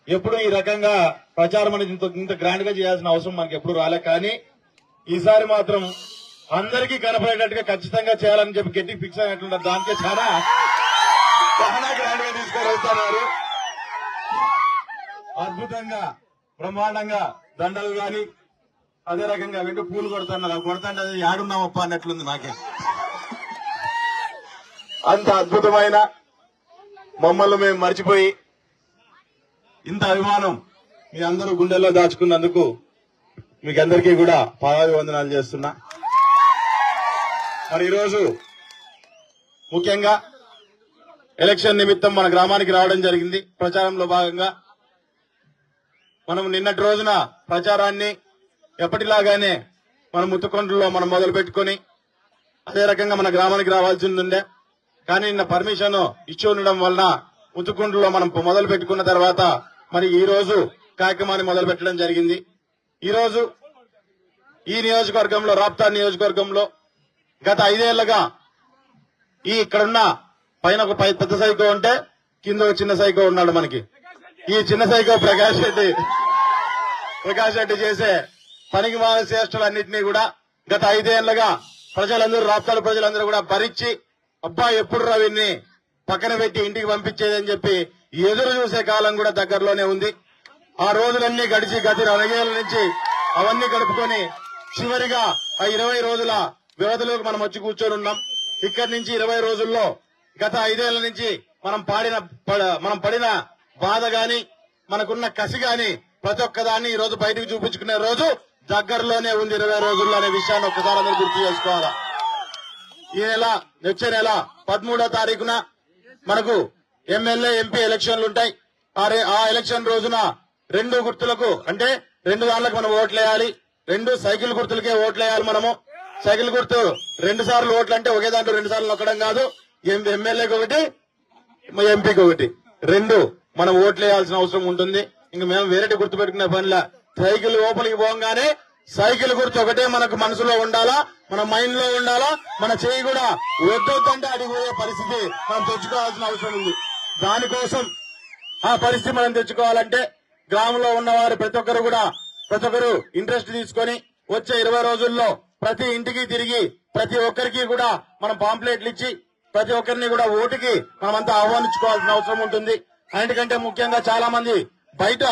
ఎప్పుడు ఈ రకంగా ప్రచారం అనేది ఇంత గ్రాండ్ గా చేయాల్సిన అవసరం మనకి ఎప్పుడు రాలే. కానీ ఈసారి మాత్రం అందరికీ కనపడేటట్టుగా ఖచ్చితంగా చేయాలని చెప్పి గట్టి ఫిక్స్ అయినట్లున్నారు. దానికే చాలా గ్రాండ్ గా తీసుకొని వస్తున్నారు. అద్భుతంగా బ్రహ్మాండంగా దండలు గాని అదే రకంగా వెంట పూలు కొడుతున్నారు. కొడతాంటే అది యాడున్నామప్ప అన్నట్లుంది నాకే. అంత అద్భుతమైన మమ్మల్ని మేము మర్చిపోయి ఇంత అభిమానం మీ అందరూ గుండెల్లో దాచుకున్నందుకు మీకు అందరికీ కూడా పాదాభివందనాలు చేస్తున్నా. మరి ఈరోజు ముఖ్యంగా ఎలక్షన్ నిమిత్తం మన గ్రామానికి రావడం జరిగింది. ప్రచారంలో భాగంగా మనం నిన్నటి రోజున ప్రచారాన్ని ఎప్పటిలాగానే మన ముత్తుకొండలో మనం మొదలు పెట్టుకుని అదే రకంగా మన గ్రామానికి రావాల్సి ఉండే. కానీ నిన్న పర్మిషన్ ఇచ్చి ఉండడం వలన ముత్తుకొండలో మనం మొదలు పెట్టుకున్న తర్వాత మరి ఈ రోజు కార్యక్రమాన్ని మొదలు పెట్టడం జరిగింది. ఈ రోజు ఈ నియోజకవర్గంలో రాప్తా నియోజకవర్గంలో గత 5 ఏళ్లుగా ఈ ఇక్కడున్న పైన ఒక పెద్ద సైకో ఉంటే కింద ఒక చిన్న సైకో ఉన్నాడు. మనకి ఈ చిన్న సైకో ప్రకాష్ రెడ్డి చేసే పనికి మాల చేష్టలన్నింటినీ కూడా గత 5 ఏళ్లుగా ప్రజలందరూ రాప్తాడు ప్రజలందరూ కూడా భరించి అబ్బా ఎప్పుడు రవిని పక్కన పెట్టి ఇంటికి పంపించేదని చెప్పి ఎదురు చూసే కాలం కూడా దగ్గరలోనే ఉంది. ఆ రోజులన్నీ గడిచి గత 2 ఏళ్ల నుంచి అవన్నీ గడుపుకొని చివరిగా ఆ 20 రోజుల వ్యవధిలోకి మనం వచ్చి కూర్చొని ఉన్నాం. ఇక్కడి నుంచి 20 రోజుల్లో గత 5 ఏళ్ల నుంచి మనం పడిన బాధ గాని మనకున్న కసి గాని ప్రతి ఒక్కదాన్ని ఈ రోజు బయటకు చూపించుకునే రోజు దగ్గరలోనే ఉంది. 20 రోజుల్లో అనే విషయాన్ని ఒక్కసారి అందరూ గుర్తు చేసుకోవాలా. ఈ నెల వచ్చే నెల 13వ తారీఖున మనకు ఎమ్మెల్యే ఎంపీ ఎలక్షన్లు ఉంటాయి. ఆ ఎలక్షన్ రోజున 2 గుర్తులకు అంటే 2 దాంట్లకు మనం ఓట్లేయాలి. 2 సైకిల్ గుర్తులకే ఓట్లేయాలి. మనము సైకిల్ గుర్తు 2 సార్లు ఓట్లు అంటే ఒకే దాంట్లో 2 సార్లు నొక్కడం కాదు. ఎమ్మెల్యేకి ఒకటి ఎంపీకి ఒకటి 2 మనం ఓట్లేయాల్సిన అవసరం ఉంటుంది. ఇంక మేము వేరేటి గుర్తు పెట్టుకునే పనిలా సైకిల్ లోపలికి పోగానే సైకిల్ గుర్తు ఒకటే మనకు మనసులో ఉండాలా, మన మైండ్ లో ఉండాలా. మన చేయి కూడా వద్దొద్దంటే అడిగిపోయే పరిస్థితి మనం తెచ్చుకోవాల్సిన అవసరం ఉంది. దానికోసం ఆ పరిస్థితి మనం తెచ్చుకోవాలంటే గ్రామంలో ఉన్నవారు ప్రతి ఒక్కరు ఇంట్రెస్ట్ తీసుకొని వచ్చే 20 రోజుల్లో ప్రతి ఇంటికి తిరిగి ప్రతి ఒక్కరికి కూడా మనం పాంప్లెట్లు ఇచ్చి ప్రతి ఒక్కరిని కూడా ఓటుకి మనమంతా ఆహ్వానించుకోవాల్సిన అవసరం ఉంటుంది. అన్నిటికంటే ముఖ్యంగా చాలా మంది బయట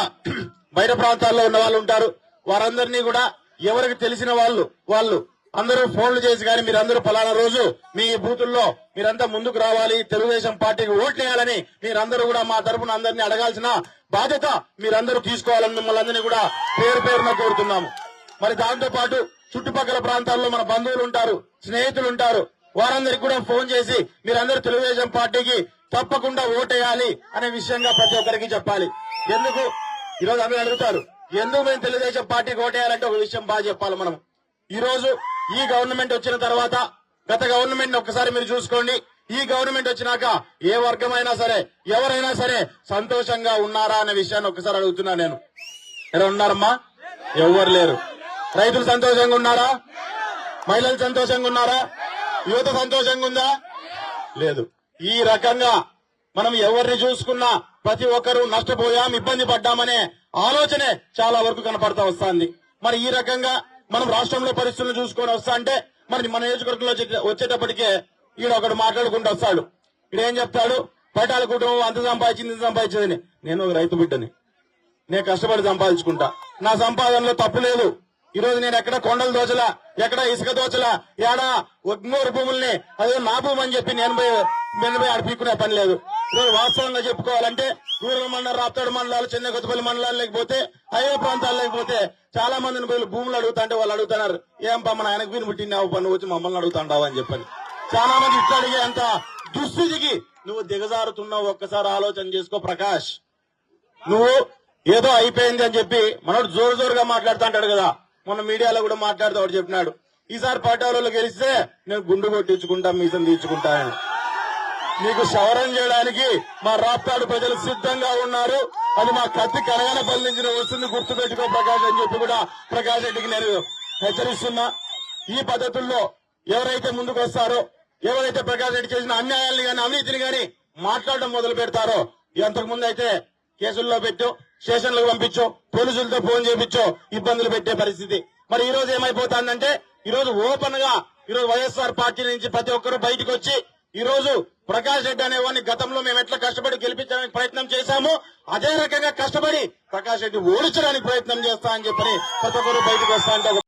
ప్రాంతాల్లో ఉన్న వాళ్ళు ఉంటారు. వారందరినీ కూడా ఎవరికి తెలిసిన వాళ్ళు అందరూ ఫోన్లు చేసి కానీ మీరందరూ పలానా రోజు మీ బూతుల్లో మీరంతా ముందుకు రావాలి, తెలుగుదేశం పార్టీకి ఓట్లేయాలని మీరందరూ కూడా మా తరఫున అందరినీ అడగాల్సిన బాధ్యత మీరందరూ తీసుకోవాలని మిమ్మల్ని అందరినీ కూడా పేరున కోరుతున్నాము. మరి దాంతో పాటు చుట్టుపక్కల ప్రాంతాల్లో మన బంధువులు ఉంటారు, స్నేహితులు ఉంటారు. వారందరికీ కూడా ఫోన్ చేసి మీరందరూ తెలుగుదేశం పార్టీకి తప్పకుండా ఓటేయాలి అనే విషయంగా ప్రతి ఒక్కరికి చెప్పాలి. ఎందుకు ఈరోజు అందరూ అడుగుతారు, ఎందుకు మేము తెలుగుదేశం పార్టీకి ఓటేయాలంటే ఒక విషయం బాగా చెప్పాలి. మనం ఈ రోజు ఈ గవర్నమెంట్ వచ్చిన తర్వాత గత గవర్నమెంట్ ఒక్కసారి మీరు చూసుకోండి. ఈ గవర్నమెంట్ వచ్చినాక ఏ వర్గమైనా సరే ఎవరైనా సరే సంతోషంగా ఉన్నారా అనే విషయాన్ని ఒక్కసారి అడుగుతున్నా నేను. ఎలా ఉన్నారమ్మా? ఎవరు లేరు. రైతులు సంతోషంగా ఉన్నారా? మహిళలు సంతోషంగా ఉన్నారా? యువత సంతోషంగా ఉందా? లేదు. ఈ రకంగా మనం ఎవరిని చూసుకున్నా ప్రతి ఒక్కరూ నష్టపోయాం, ఇబ్బంది పడ్డామనే ఆలోచనే చాలా వరకు కనపడతా వస్తుంది. మరి ఈ రకంగా మనం రాష్ట్రంలో పరిస్థితులను చూసుకొని వస్తా అంటే మరి మన నియోజకవర్గంలో వచ్చేటప్పటికే ఈడ ఒకడు మాట్లాడుకుంటూ వస్తాడు. ఈడేం చెప్తాడు, పటాల కుటుంబం అంత సంపాదించిందని. నేను ఒక రైతు బిడ్డని, నేను కష్టపడి సంపాదించుకుంటా, నా సంపాదనలో తప్పు లేదు. ఈ రోజు నేను ఎక్కడ కొండలు దోచలా, ఎక్కడ ఇసుక దోచలా, ఏడా ఒగ్నూరు భూముల్ని అదే నా భూమి అని చెప్పి నేను పోయి అడిపిక్కునే పని లేదు. ఈరోజు వాస్తవంగా చెప్పుకోవాలంటే రూరల్ మండలం, రాప్తాడు మండలాలు, చెన్నై కొత్తపల్లి మండలాలు లేకపోతే హైవే ప్రాంతాలు లేకపోతే చాలా మందిని భూములు అడుగుతుంటే వాళ్ళు అడుగుతున్నారు, ఏం మన ఆయనకు వీని పుట్టినావు పన్ను వచ్చి మమ్మల్ని అడుగుతాండావు అని చెప్పని. చాలా మంది ఇట్లా అడిగే అంత దుస్థితికి నువ్వు దిగజారుతున్నావు. ఒక్కసారి ఆలోచన చేసుకో ప్రకాష్. నువ్వు ఏదో అయిపోయింది అని చెప్పి మనోడు జోరుగా మాట్లాడుతుంటాడు కదా. మొన్న మీడియాలో కూడా మాట్లాడుతూ ఒకటి చెప్పినాడు, ఈసారి పార్టీలో గెలిస్తే నేను గుండు కొట్టించుకుంటా, మీసం తీర్చుకుంటానని. నీకు శవరం చేయడానికి మా రాప్తాడు ప్రజలు సిద్ధంగా ఉన్నారు. అది మా కత్తి కనగనపల్లి నుంచి వస్తుంది, గుర్తు పెట్టుకో ప్రకాష్ అని చెప్పి కూడా ప్రకాష్ రెడ్డికి నేను హెచ్చరిస్తున్నా. ఈ పద్ధతుల్లో ఎవరైతే ముందుకు వస్తారో, ఎవరైతే ప్రకాష్ రెడ్డి చేసిన అన్యాయాన్ని గాని అవినీతిని గాని మాట్లాడడం మొదలు పెడతారో, అంతకుముందు అయితే కేసుల్లో పెట్టో స్టేషన్లకు పంపించో పోలీసులతో ఫోన్ చేపించో ఇబ్బందులు పెట్టే పరిస్థితి. మరి ఈ రోజు ఏమైపోతుందంటే ఈ రోజు ఓపెన్ గా ఈ రోజు వైఎస్ఆర్ పార్టీ నుంచి ప్రతి ఒక్కరూ బయటకు వచ్చి ఈ రోజు ప్రకాష్ రెడ్డి అనేవాడిని గతంలో మేము ఎట్లా కష్టపడి గెలిపించడానికి ప్రయత్నం చేశామో అదే రకంగా కష్టపడి ప్రకాష్ రెడ్డి ఓడించడానికి ప్రయత్నం చేస్తా అని చెప్పని ప్రతి ఒక్కరు బయటకు వస్తా అంటే ఒక